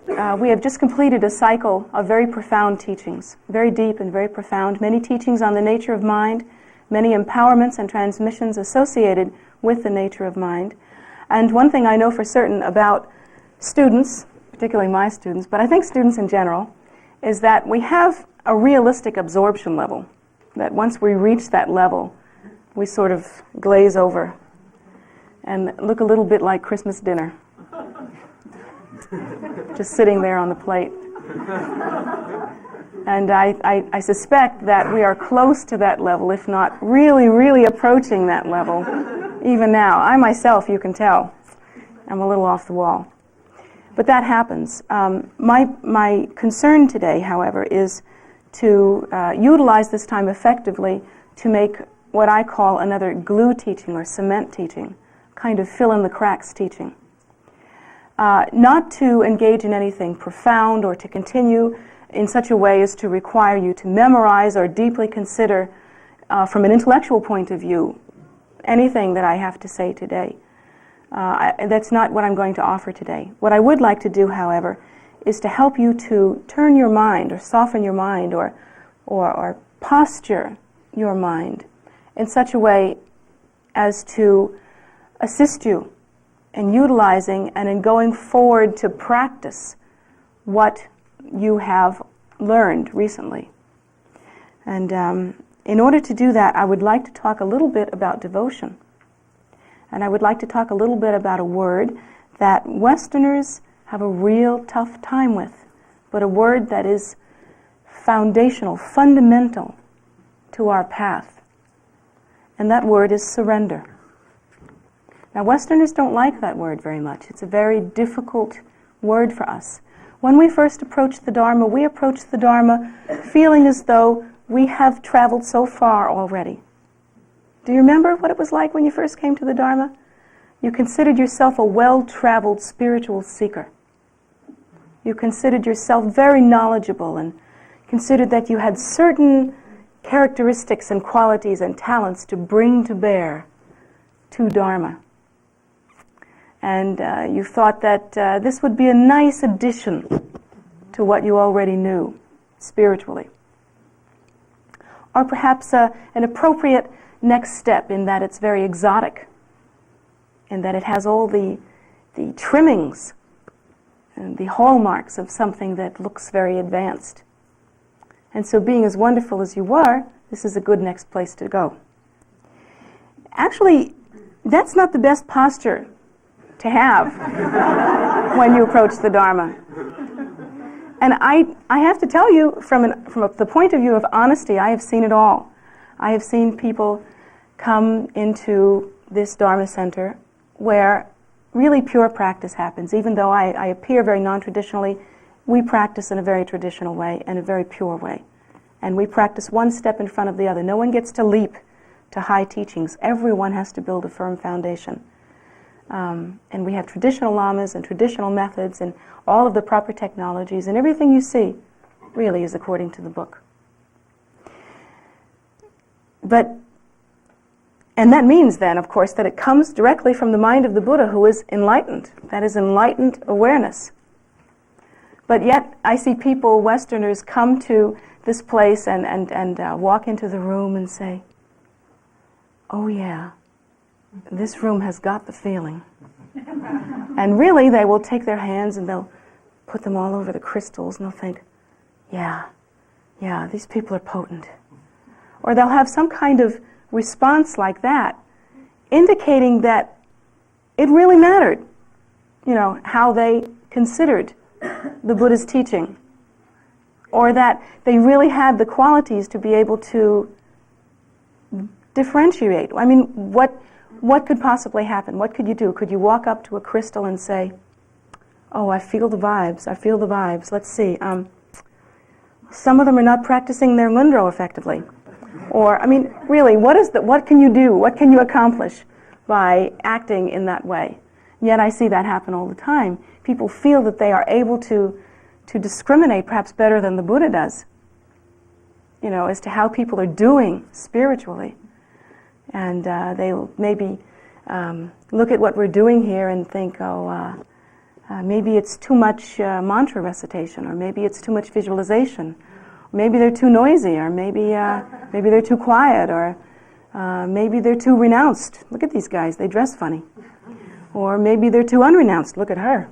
we have just completed a cycle of very profound teachings, very deep and very profound, many teachings on the nature of mind, many empowerments and transmissions associated with the nature of mind. And one thing I know for certain about students, particularly my students, but I think students in general, is that we have a realistic absorption level, that once we reach that level, we sort of glaze over and look a little bit like Christmas dinner, just sitting there on the plate. And I suspect that we are close to that level, if not really, really approaching that level, even now. I myself, you can tell, I'm a little off the wall. But that happens. My concern today, however, is to utilize this time effectively to make what I call another glue teaching or cement teaching, kind of fill-in-the-cracks teaching. Not to engage in anything profound or to continue in such a way as to require you to memorize or deeply consider, from an intellectual point of view, anything that I have to say today. That's not what I'm going to offer today. What I would like to do, however, is to help you to turn your mind or soften your mind or posture your mind in such a way as to assist you in utilizing and in going forward to practice what you have learned recently. And in order to do that, I would like to talk a little bit about devotion. And I would like to talk a little bit about a word that Westerners have a real tough time with, but a word that is foundational, fundamental to our path. And that word is surrender. Now, Westerners don't like that word very much. It's a very difficult word for us. When we first approach the Dharma, we approach the Dharma feeling as though we have traveled so far already. Do you remember what it was like when you first came to the Dharma? You considered yourself a well-traveled spiritual seeker. You considered yourself very knowledgeable and considered that you had certain characteristics and qualities and talents to bring to bear to Dharma. And you thought that this would be a nice addition to what you already knew spiritually. Or perhaps an appropriate next step in that it's very exotic, in that it has all the trimmings and the hallmarks of something that looks very advanced. And so being as wonderful as you are, this is a good next place to go. Actually, that's not the best posture to have when you approach the Dharma. And I have to tell you, from the point of view of honesty, I have seen it all. I have seen people come into this Dharma center where really pure practice happens. Even though I appear very non-traditionally, we practice in a very traditional way and a very pure way. And we practice one step in front of the other. No one gets to leap to high teachings. Everyone has to build a firm foundation. And we have traditional lamas and traditional methods and all of the proper technologies, and everything you see really is according to the book. And that means then, of course, that it comes directly from the mind of the Buddha, who is enlightened. That is enlightened awareness. But yet, I see people, Westerners, come to this place and walk into the room and say, "Oh yeah, this room has got the feeling." And really, they will take their hands and they'll put them all over the crystals and they'll think, yeah, these people are potent. Or they'll have some kind of response like that, indicating that it really mattered, how they considered the Buddha's teaching, or that they really had the qualities to be able to differentiate. I mean, what could possibly happen? What could you do? Could you walk up to a crystal and say, "Oh, I feel the vibes, let's see. Some of them are not practicing their Ngundro effectively." Or, I mean, really, what can you do? What can you accomplish by acting in that way? Yet I see that happen all the time. People feel that they are able to discriminate perhaps better than the Buddha does, as to how people are doing spiritually. And they'll maybe look at what we're doing here and think, Maybe it's too much mantra recitation, or maybe it's too much visualization. Maybe they're too noisy, or maybe they're too quiet, or maybe they're too renounced. Look at these guys, they dress funny. Or maybe they're too unrenounced. Look at her.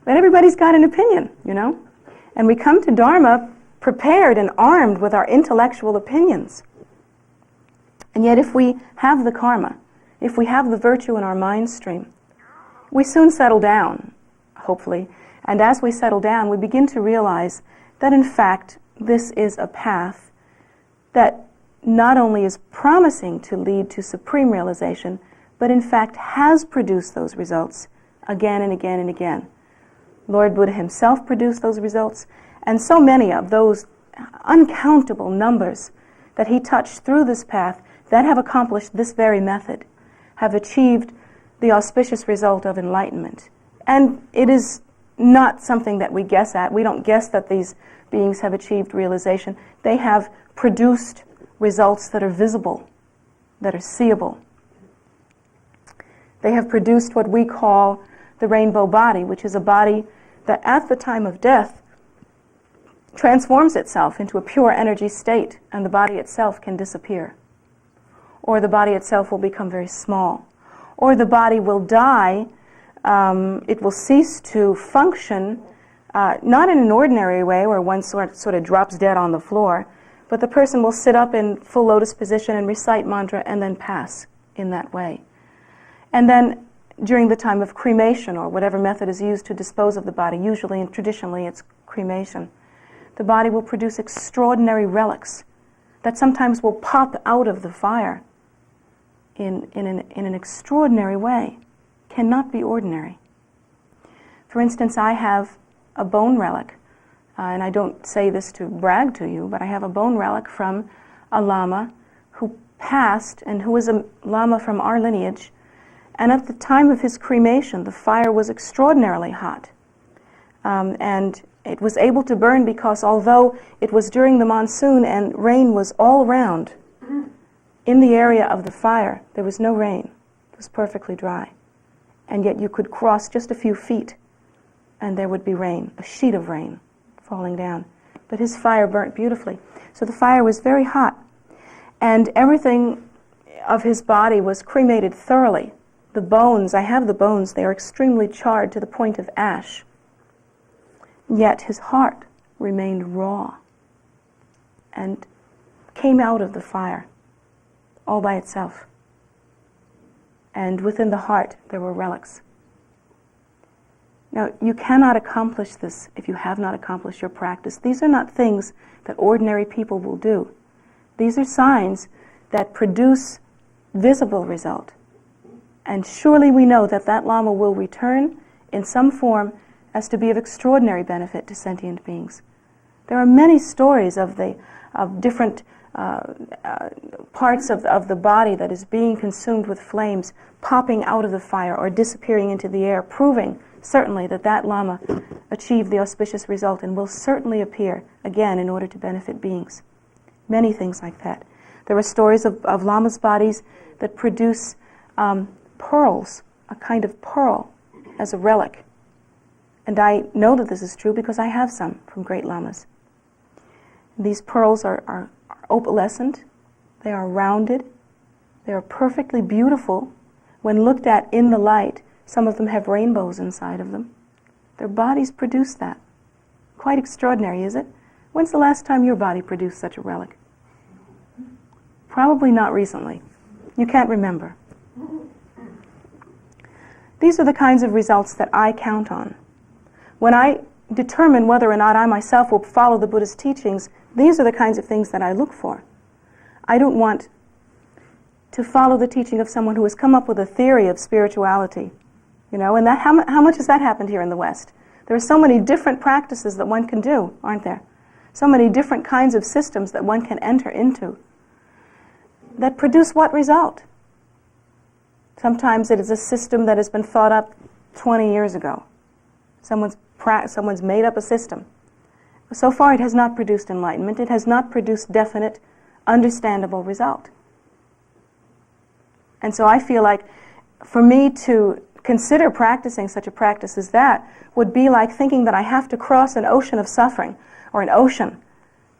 But everybody's got an opinion, you know? And we come to Dharma prepared and armed with our intellectual opinions. And yet if we have the karma, if we have the virtue in our mind stream, we soon settle down, hopefully. And as we settle down, we begin to realize that in fact this is a path that not only is promising to lead to supreme realization, but in fact has produced those results again and again and again. Lord Buddha himself produced those results, and so many of those uncountable numbers that he touched through this path that have accomplished this very method have achieved the auspicious result of enlightenment. And it is not something that we guess at. We don't guess that these beings have achieved realization. They have produced results that are visible, that are seeable. They have produced what we call the rainbow body, which is a body that at the time of death transforms itself into a pure energy state, and the body itself can disappear. Or the body itself will become very small. Or the body will die, it will cease to function, not in an ordinary way where one sort of drops dead on the floor, but the person will sit up in full lotus position and recite mantra and then pass in that way. And then during the time of cremation, or whatever method is used to dispose of the body, usually and traditionally it's cremation, the body will produce extraordinary relics that sometimes will pop out of the fire in an extraordinary way. Cannot be ordinary. For instance, I have a bone relic, and I don't say this to brag to you, but I have a bone relic from a Lama who passed and who was a Lama from our lineage. And at the time of his cremation, the fire was extraordinarily hot. And it was able to burn because although it was during the monsoon and rain was all around, in the area of the fire, there was no rain. It was perfectly dry. And yet you could cross just a few feet and there would be rain, a sheet of rain falling down. But his fire burnt beautifully. So the fire was very hot. And everything of his body was cremated thoroughly. The bones, I have the bones, they are extremely charred to the point of ash. Yet his heart remained raw and came out of the fire all by itself. And within the heart there were relics. Now, you cannot accomplish this if you have not accomplished your practice. These are not things that ordinary people will do. These are signs that produce visible result. And surely we know that that Lama will return in some form as to be of extraordinary benefit to sentient beings. There are many stories of different parts of the body that is being consumed with flames, popping out of the fire or disappearing into the air, proving certainly that that Lama achieved the auspicious result and will certainly appear again in order to benefit beings. Many things like that. There are stories of Lamas' bodies that produce pearls, a kind of pearl, as a relic. And I know that this is true because I have some from great Lamas. These pearls are opalescent, they are rounded, they are perfectly beautiful. When looked at in the light, some of them have rainbows inside of them. Their bodies produce that. Quite extraordinary, is it? When's the last time your body produced such a relic? Probably not recently. You can't remember. These are the kinds of results that I count on. When I determine whether or not I myself will follow the Buddha's teachings, these are the kinds of things that I look for. I don't want to follow the teaching of someone who has come up with a theory of spirituality. You know, and that how much has that happened here in the West? There are so many different practices that one can do, aren't there? So many different kinds of systems that one can enter into that produce what result? Sometimes it is a system that has been thought up 20 years ago. Someone's made up a system. So far it has not produced enlightenment. It has not produced definite, understandable result. And so I feel like for me to consider practicing such a practice as that would be like thinking that I have to cross an ocean of suffering, or an ocean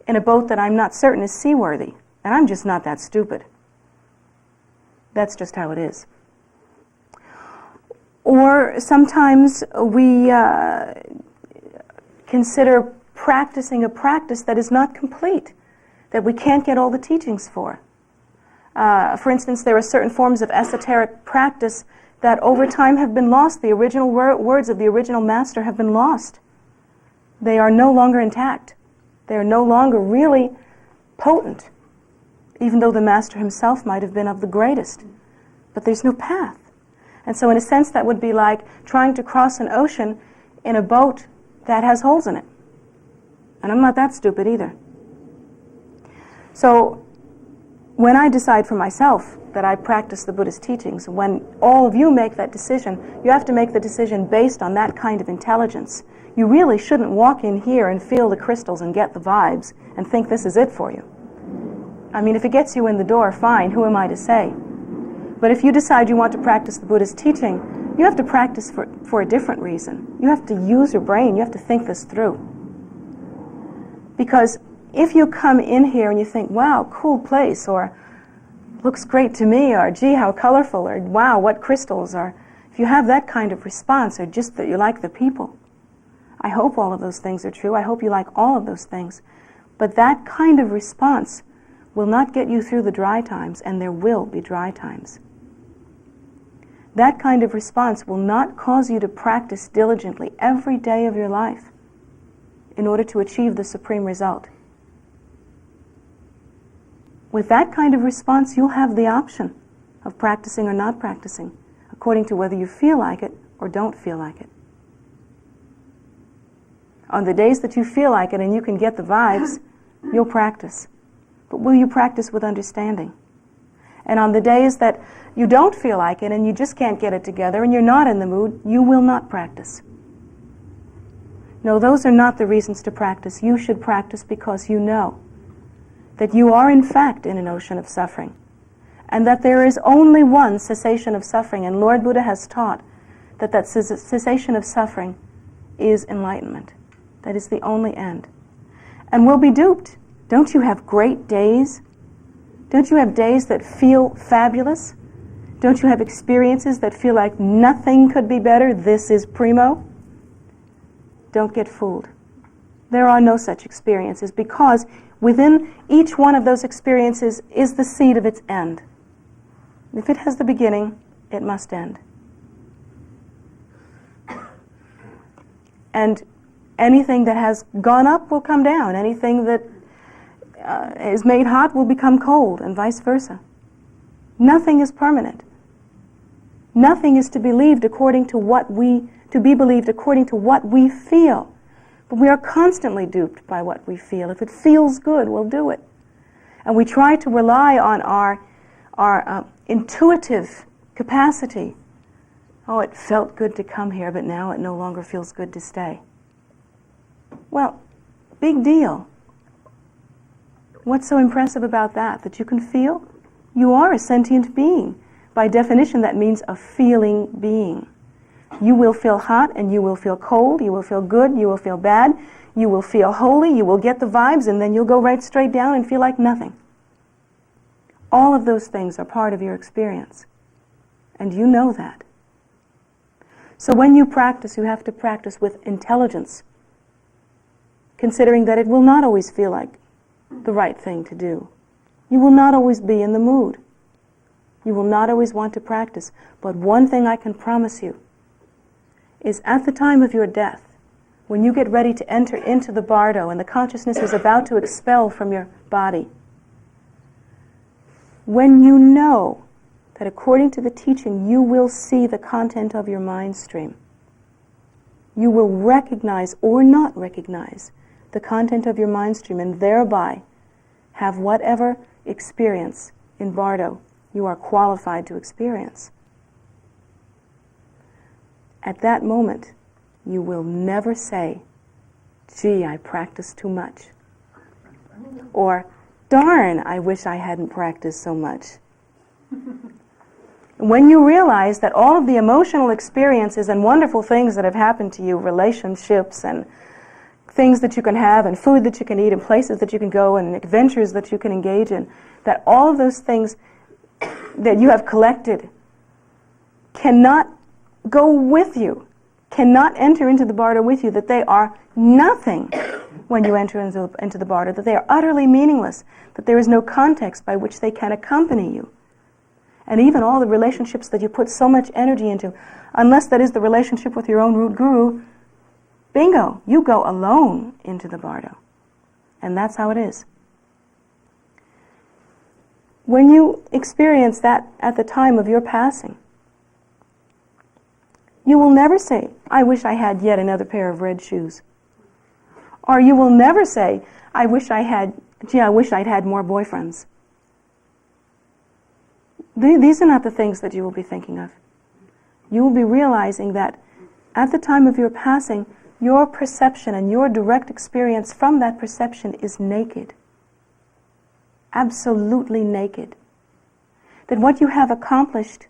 in a boat that I'm not certain is seaworthy. And I'm just not that stupid. That's just how it is. Or sometimes we consider practicing a practice that is not complete, that we can't get all the teachings for. For instance, there are certain forms of esoteric practice that over time have been lost. The original words of the original master have been lost. They are no longer intact. They are no longer really potent, even though the master himself might have been of the greatest. But there's no path. And so in a sense that would be like trying to cross an ocean in a boat that has holes in it. And I'm not that stupid either. So when I decide for myself that I practice the Buddhist teachings, when all of you make that decision, you have to make the decision based on that kind of intelligence. You really shouldn't walk in here and feel the crystals and get the vibes and think this is it for you. I mean, if it gets you in the door, fine, who am I to say? But if you decide you want to practice the Buddhist teaching, you have to practice for a different reason. You have to use your brain. You have to think this through. Because if you come in here and you think, wow, cool place, or looks great to me, or gee, how colorful, or wow, what crystals, or if you have that kind of response, or just that you like the people, I hope all of those things are true. I hope you like all of those things. But that kind of response will not get you through the dry times, and there will be dry times. That kind of response will not cause you to practice diligently every day of your life in order to achieve the supreme result. With that kind of response, you'll have the option of practicing or not practicing, according to whether you feel like it or don't feel like it. On the days that you feel like it and you can get the vibes, you'll practice. But will you practice with understanding? And on the days that you don't feel like it and you just can't get it together and you're not in the mood, you will not practice. No, those are not the reasons to practice. You should practice because you know that you are in fact in an ocean of suffering, and that there is only one cessation of suffering, and Lord Buddha has taught that that cessation of suffering is enlightenment. That is the only end. And we'll be duped. Don't you have great days? Don't you have days that feel fabulous? Don't you have experiences that feel like nothing could be better? This is primo. Don't get fooled. There are no such experiences, because within each one of those experiences is the seed of its end. If it has the beginning, it must end. And anything that has gone up will come down. Anything that is made hot will become cold, and vice versa. Nothing is permanent. Nothing is to be believed according to what we feel. But we are constantly duped by what we feel. If it feels good, we'll do it. And we try to rely on our intuitive capacity. Oh, it felt good to come here, but now it no longer feels good to stay. Well, big deal. What's so impressive about that? That you can feel? You are a sentient being. By definition, that means a feeling being. You will feel hot and you will feel cold, you will feel good, you will feel bad, you will feel holy, you will get the vibes, and then you'll go right straight down and feel like nothing. All of those things are part of your experience. And you know that. So when you practice, you have to practice with intelligence, considering that it will not always feel like the right thing to do. You will not always be in the mood. You will not always want to practice. But one thing I can promise you is at the time of your death, when you get ready to enter into the bardo and the consciousness is about to expel from your body, when you know that according to the teaching you will see the content of your mind stream, you will recognize or not recognize the content of your mind stream, and thereby have whatever experience in bardo you are qualified to experience. At that moment, you will never say, gee, I practiced too much. Or, darn, I wish I hadn't practiced so much. When you realize that all of the emotional experiences and wonderful things that have happened to you, relationships and things that you can have and food that you can eat and places that you can go and adventures that you can engage in, that all of those things that you have collected cannot go with you, cannot enter into the bardo with you, that they are nothing when you enter into the bardo, that they are utterly meaningless, that there is no context by which they can accompany you. And even all the relationships that you put so much energy into, unless that is the relationship with your own root guru, bingo, you go alone into the bardo. And that's how it is. When you experience that at the time of your passing, you will never say, I wish I had yet another pair of red shoes. Or you will never say, I wish I'd had more boyfriends. These are not the things that you will be thinking of. You will be realizing that at the time of your passing, your perception and your direct experience from that perception is naked. Absolutely naked. That what you have accomplished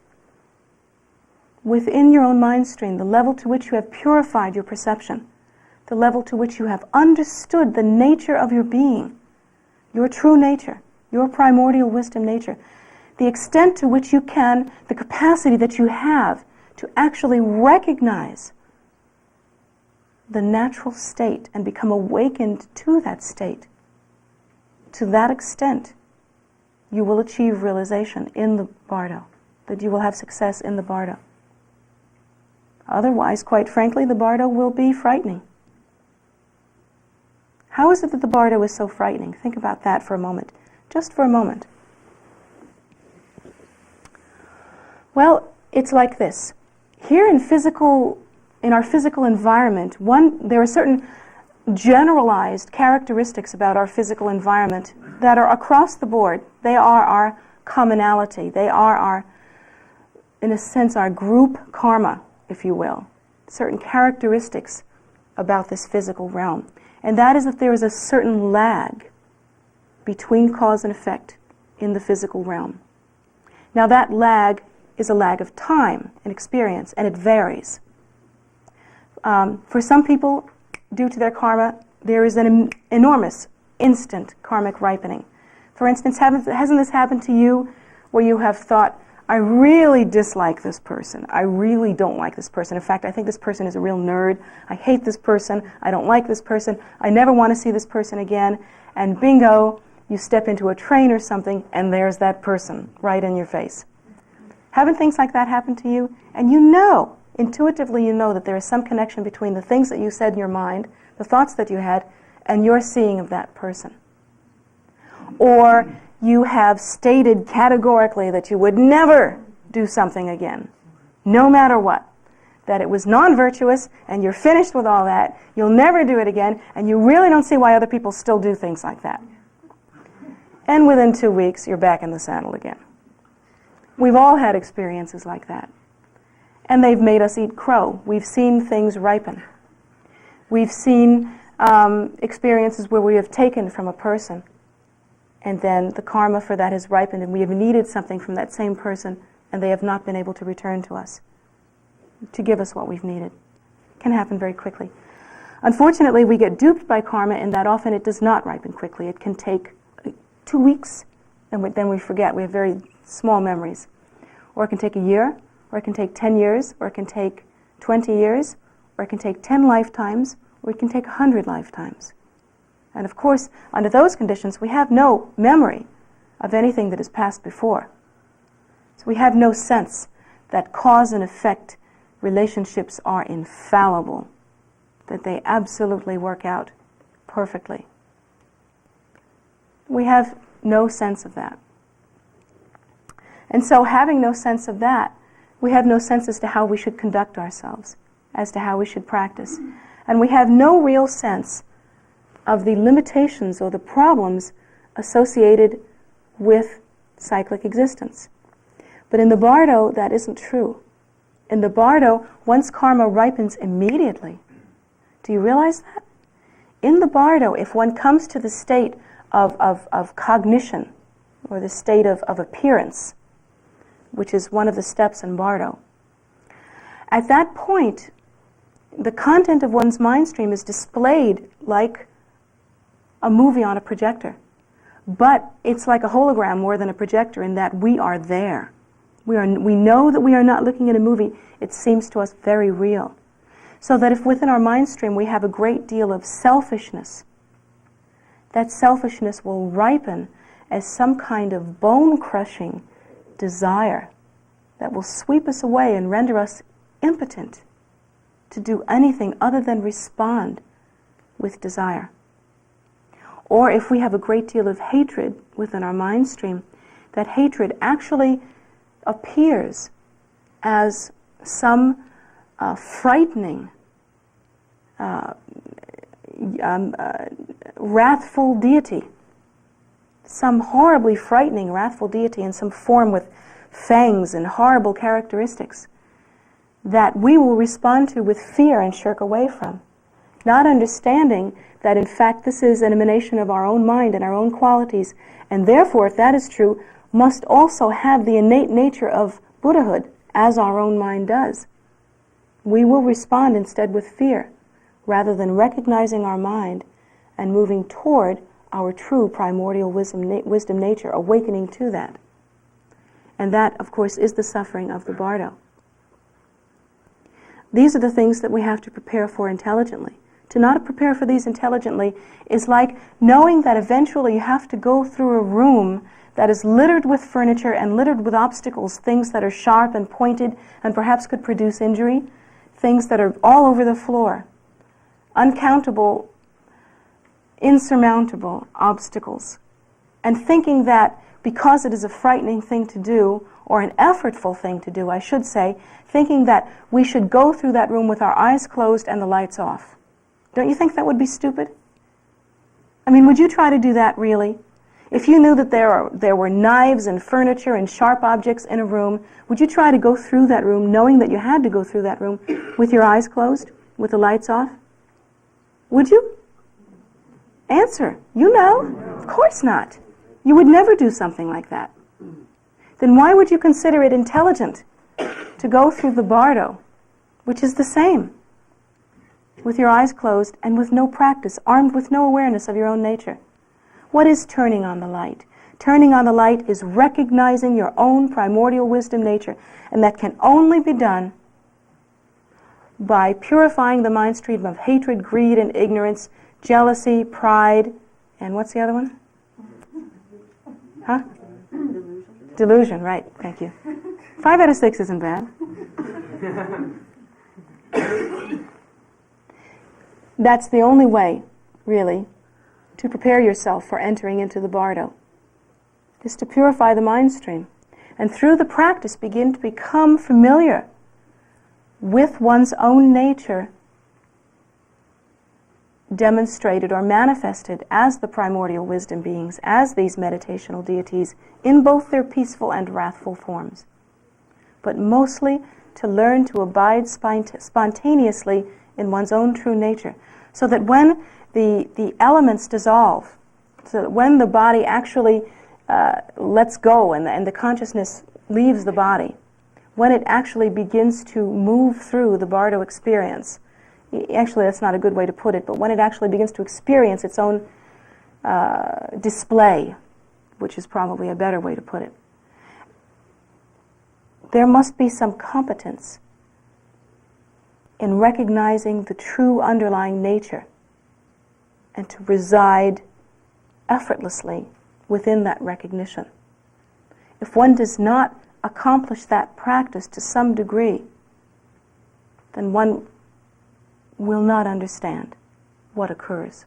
within your own mind stream, the level to which you have purified your perception, the level to which you have understood the nature of your being, your true nature, your primordial wisdom nature, the extent to which you can, the capacity that you have to actually recognize the natural state and become awakened to that state, to that extent, you will achieve realization in the bardo, that you will have success in the bardo. Otherwise, quite frankly, the bardo will be frightening. How is it that the bardo is so frightening? Think about that for a moment, just for a moment. Well, it's like this. Here in our physical environment, there are certain generalized characteristics about our physical environment that are across the board. They are our commonality. They are our, in a sense, our group karma, if you will. Certain characteristics about this physical realm. And that is that there is a certain lag between cause and effect in the physical realm. Now that lag is a lag of time and experience, and it varies. For some people, due to their karma, there is an enormous, instant karmic ripening. For instance, hasn't this happened to you where you have thought, I really dislike this person. I really don't like this person. In fact, I think this person is a real nerd. I hate this person. I don't like this person. I never want to see this person again. And bingo, you step into a train or something, and there's that person right in your face. Haven't things like that happened to you? And you know, intuitively you know that there is some connection between the things that you said in your mind, the thoughts that you had, and your seeing of that person. Or you have stated categorically that you would never do something again, no matter what. That it was non-virtuous, and you're finished with all that, you'll never do it again, and you really don't see why other people still do things like that. And within 2 weeks, you're back in the saddle again. We've all had experiences like that. And they've made us eat crow. We've seen things ripen. We've seen experiences where we have taken from a person, and then the karma for that has ripened, and we have needed something from that same person, and they have not been able to return to us, to give us what we've needed. It can happen very quickly. Unfortunately, we get duped by karma in that often it does not ripen quickly. It can take 2 weeks, and then we forget. We have very small memories. Or it can take a year, or it can take 10 years, or it can take 20 years, or it can take 10 lifetimes, or it can take 100 lifetimes. And of course, under those conditions, we have no memory of anything that has passed before. So we have no sense that cause and effect relationships are infallible, that they absolutely work out perfectly. We have no sense of that. And so having no sense of that, we have no sense as to how we should conduct ourselves, as to how we should practice. And we have no real sense of the limitations or the problems associated with cyclic existence. But in the bardo, that isn't true. In the bardo, once karma ripens immediately. Do you realize that? In the bardo, if one comes to the state of cognition, or the state of appearance, which is one of the steps in Bardo. At that point, the content of one's mind stream is displayed like a movie on a projector. But it's like a hologram more than a projector in that we are there. We know that we are not looking at a movie. It seems to us very real. So that if within our mind stream we have a great deal of selfishness, that selfishness will ripen as some kind of bone-crushing desire that will sweep us away and render us impotent to do anything other than respond with desire. Or if we have a great deal of hatred within our mind stream, that hatred actually appears as some frightening, wrathful deity, some horribly frightening, wrathful deity in some form with fangs and horrible characteristics that we will respond to with fear and shirk away from, not understanding that in fact this is an emanation of our own mind and our own qualities, and therefore, if that is true, must also have the innate nature of Buddhahood, as our own mind does. We will respond instead with fear, rather than recognizing our mind and moving toward our true primordial wisdom nature, awakening to that. And that, of course, is the suffering of the Bardo. These are the things that we have to prepare for intelligently. To not prepare for these intelligently is like knowing that eventually you have to go through a room that is littered with furniture and littered with obstacles, things that are sharp and pointed and perhaps could produce injury, things that are all over the floor, uncountable, insurmountable obstacles, and thinking that because it is a frightening thing to do, or an effortful thing to do, I should say, thinking that we should go through that room with our eyes closed and the lights off. Don't you think that would be stupid? I mean, would you try to do that really? If you knew that there were knives and furniture and sharp objects in a room, would you try to go through that room knowing that you had to go through that room with your eyes closed, with the lights off? Would you? Answer. You know. Of course not. You would never do something like that. Then why would you consider it intelligent to go through the Bardo, which is the same, with your eyes closed and with no practice, armed with no awareness of your own nature? What is turning on the light? Turning on the light is recognizing your own primordial wisdom nature, and that can only be done by purifying the mind stream of hatred, greed, and ignorance, jealousy, pride, and what's the other one? Huh? Delusion, right, thank you. 5 out of 6 isn't bad. That's the only way, really, to prepare yourself for entering into the Bardo, is to purify the mind stream. And through the practice, begin to become familiar with one's own nature demonstrated or manifested as the primordial wisdom beings, as these meditational deities, in both their peaceful and wrathful forms. But mostly to learn to abide spontaneously in one's own true nature, so that when the elements dissolve, so that when the body actually lets go and the consciousness leaves the body, when it actually begins to move through the Bardo experience, actually that's not a good way to put it, but when it actually begins to experience its own display, which is probably a better way to put it, there must be some competence in recognizing the true underlying nature and to reside effortlessly within that recognition. If one does not accomplish that practice to some degree, then one will not understand what occurs.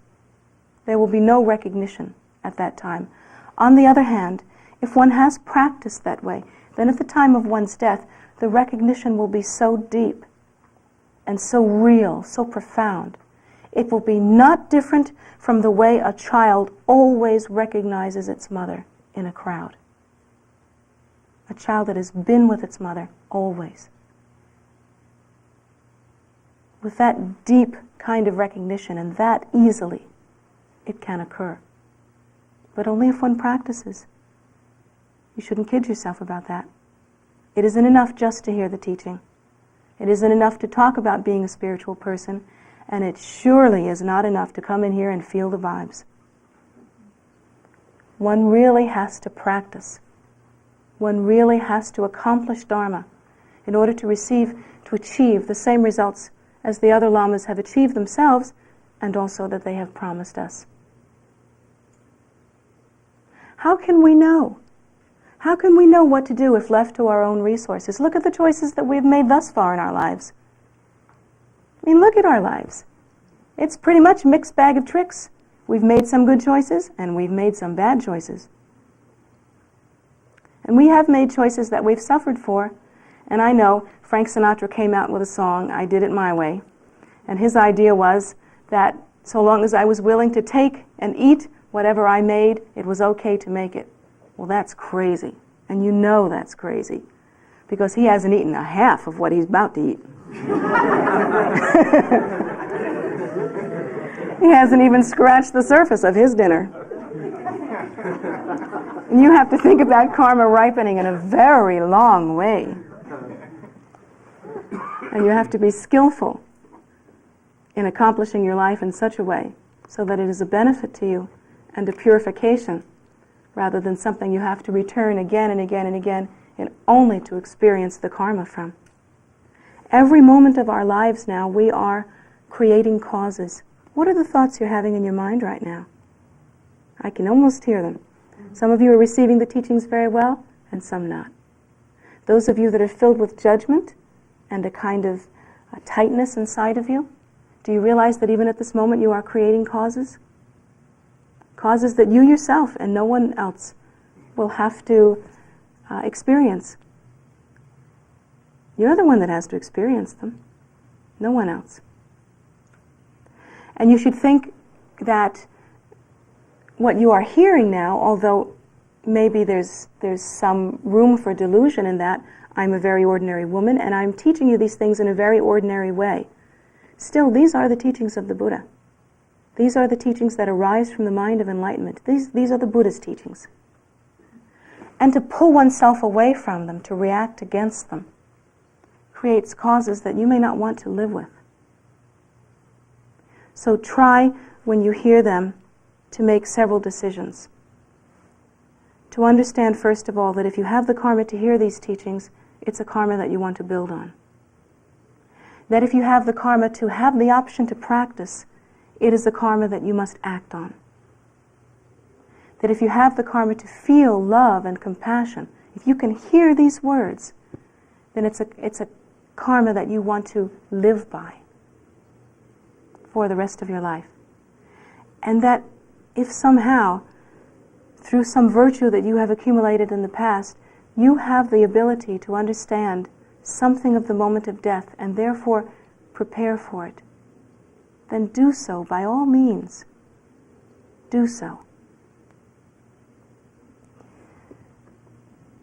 There will be no recognition at that time. On the other hand, if one has practiced that way, then at the time of one's death, the recognition will be so deep and so real, so profound. It will be not different from the way a child always recognizes its mother in a crowd. A child that has been with its mother always. With that deep kind of recognition, and that easily, it can occur. But only if one practices. You shouldn't kid yourself about that. It isn't enough just to hear the teaching. It isn't enough to talk about being a spiritual person, and it surely is not enough to come in here and feel the vibes. One really has to practice. One really has to accomplish Dharma in order to achieve the same results as the other lamas have achieved themselves, and also that they have promised us. How can we know? How can we know what to do if left to our own resources? Look at the choices that we've made thus far in our lives. I mean, look at our lives. It's pretty much a mixed bag of tricks. We've made some good choices, and we've made some bad choices. And we have made choices that we've suffered for. And I know Frank Sinatra came out with a song, I Did It My Way. And his idea was that so long as I was willing to take and eat whatever I made, it was okay to make it. Well, that's crazy. And you know that's crazy. Because he hasn't eaten a half of what he's about to eat. He hasn't even scratched the surface of his dinner. And you have to think about karma ripening in a very long way. And you have to be skillful in accomplishing your life in such a way so that it is a benefit to you and a purification, rather than something you have to return again and again and again and only to experience the karma from. Every moment of our lives now, we are creating causes. What are the thoughts you're having in your mind right now? I can almost hear them. Some of you are receiving the teachings very well, and some not. Those of you that are filled with judgment and a kind of tightness inside of you, do you realize that even at this moment you are creating causes? Causes that you yourself and no one else will have to experience. You're the one that has to experience them, no one else. And you should think that what you are hearing now, although maybe there's some room for delusion in that, I'm a very ordinary woman and I'm teaching you these things in a very ordinary way. Still, these are the teachings of the Buddha. These are the teachings that arise from the mind of enlightenment. These are the Buddha's teachings. And to pull oneself away from them, to react against them, creates causes that you may not want to live with. So try, when you hear them, to make several decisions. To understand, first of all, that if you have the karma to hear these teachings, it's a karma that you want to build on. That if you have the karma to have the option to practice, it is a karma that you must act on. That if you have the karma to feel love and compassion, if you can hear these words, then it's a karma that you want to live by for the rest of your life. And that if somehow, through some virtue that you have accumulated in the past, you have the ability to understand something of the moment of death and therefore prepare for it, then do so by all means. Do so.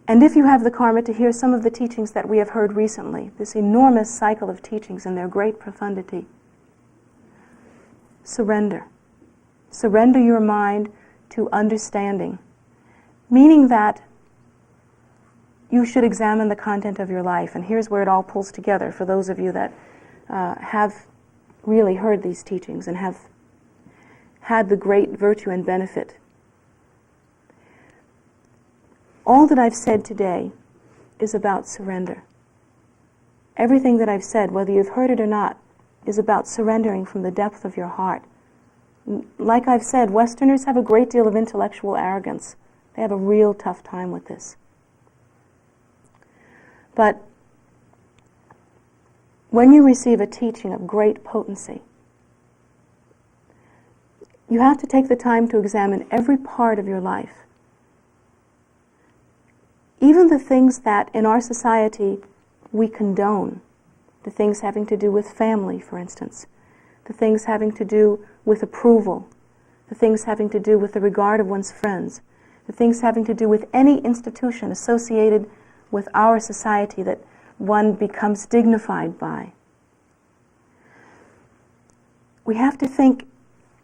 And if you have the karma to hear some of the teachings that we have heard recently, this enormous cycle of teachings and their great profundity, surrender. Surrender your mind to understanding, meaning that you should examine the content of your life. And here's where it all pulls together for those of you that have really heard these teachings and have had the great virtue and benefit. All that I've said today is about surrender. Everything that I've said, whether you've heard it or not, is about surrendering from the depth of your heart. Like I've said, Westerners have a great deal of intellectual arrogance. They have a real tough time with this. But when you receive a teaching of great potency, you have to take the time to examine every part of your life. Even the things that in our society we condone, the things having to do with family, for instance, the things having to do with approval, the things having to do with the regard of one's friends, the things having to do with any institution associated with our society that one becomes dignified by. We have to think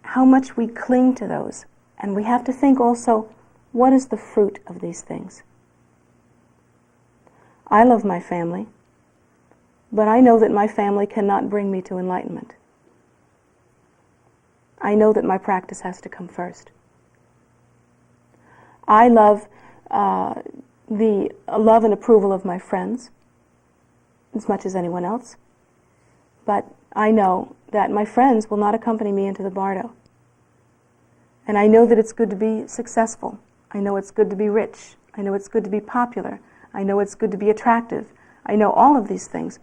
how much we cling to those, and we have to think also, what is the fruit of these things? I love my family, but I know that my family cannot bring me to enlightenment. I know that my practice has to come first. I love the love and approval of my friends as much as anyone else, but I know that my friends will not accompany me into the bardo. And I know that it's good to be successful. I know it's good to be rich. I know it's good to be popular. I know it's good to be attractive. I know all of these things.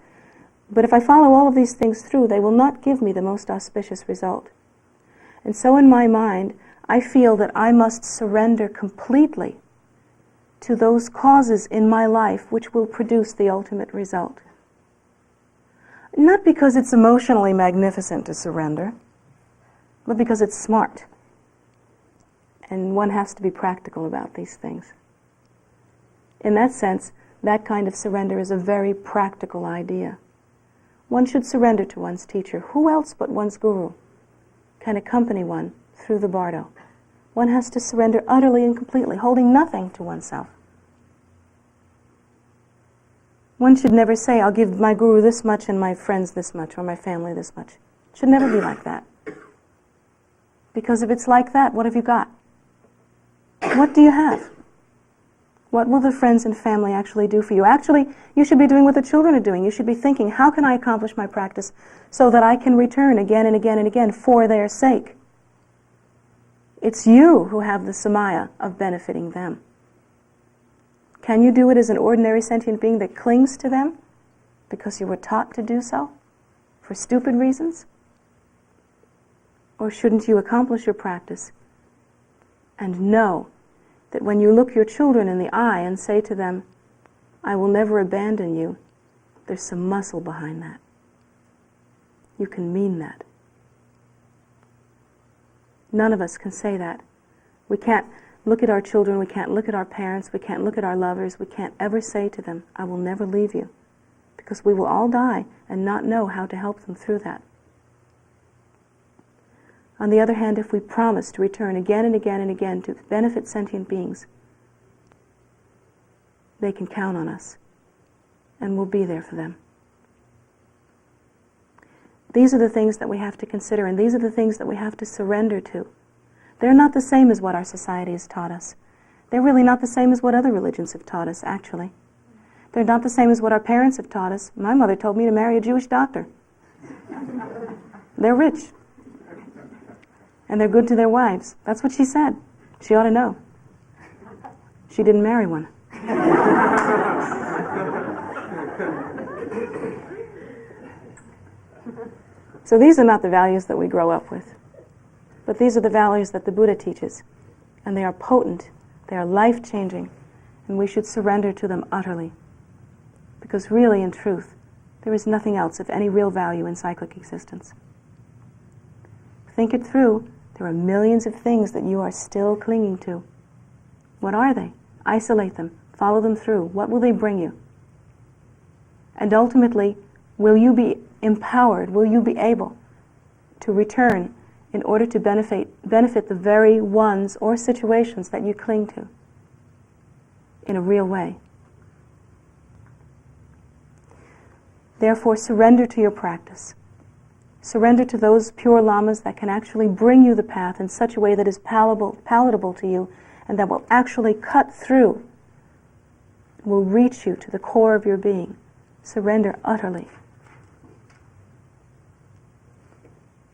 But if I follow all of these things through, they will not give me the most auspicious result. And so in my mind, I feel that I must surrender completely to those causes in my life which will produce the ultimate result. Not because it's emotionally magnificent to surrender, but because it's smart. And one has to be practical about these things. In that sense, that kind of surrender is a very practical idea. One should surrender to one's teacher. Who else but one's guru can accompany one through the bardo? One has to surrender utterly and completely, holding nothing to oneself. One should never say, I'll give my guru this much and my friends this much, or my family this much. It should never be like that. Because if it's like that, what have you got? What do you have? What will the friends and family actually do for you? Actually, you should be doing what the children are doing. You should be thinking, how can I accomplish my practice so that I can return again and again and again for their sake? It's you who have the samaya of benefiting them. Can you do it as an ordinary sentient being that clings to them because you were taught to do so for stupid reasons? Or shouldn't you accomplish your practice and know that when you look your children in the eye and say to them, I will never abandon you, there's some muscle behind that. You can mean that. None of us can say that. We can't look at our children, we can't look at our parents, we can't look at our lovers, we can't ever say to them, I will never leave you, because we will all die and not know how to help them through that. On the other hand, if we promise to return again and again and again to benefit sentient beings, they can count on us, and we'll be there for them. These are the things that we have to consider, and these are the things that we have to surrender to. They're not the same as what our society has taught us. They're really not the same as what other religions have taught us, actually. They're not the same as what our parents have taught us. My mother told me to marry a Jewish doctor. They're rich. And they're good to their wives. That's what she said. She ought to know. She didn't marry one. So these are not the values that we grow up with. But these are the values that the Buddha teaches. And they are potent. They are life-changing. And we should surrender to them utterly. Because really, in truth, there is nothing else of any real value in cyclic existence. Think it through. There are millions of things that you are still clinging to. What are they? Isolate them. Follow them through. What will they bring you? And ultimately, will you be empowered? Will you be able to return in order to benefit the very ones or situations that you cling to in a real way? Therefore, surrender to your practice. Surrender to those pure lamas that can actually bring you the path in such a way that is palatable to you and that will actually cut through, will reach you to the core of your being. Surrender utterly.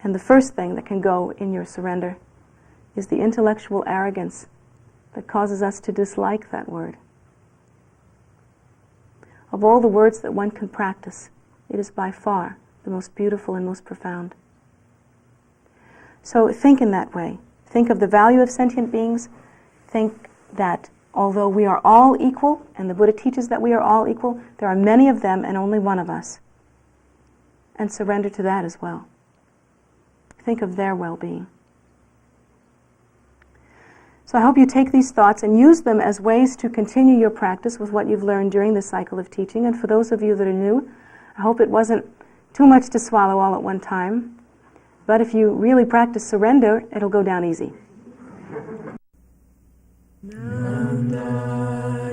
And the first thing that can go in your surrender is the intellectual arrogance that causes us to dislike that word. Of all the words that one can practice, it is by far the most beautiful and most profound. So think in that way. Think of the value of sentient beings. Think that although we are all equal, and the Buddha teaches that we are all equal, there are many of them and only one of us. And surrender to that as well. Think of their well-being. So I hope you take these thoughts and use them as ways to continue your practice with what you've learned during this cycle of teaching. And for those of you that are new, I hope it wasn't too much to swallow all at one time. But if you really practice surrender, it'll go down easy. Nanda.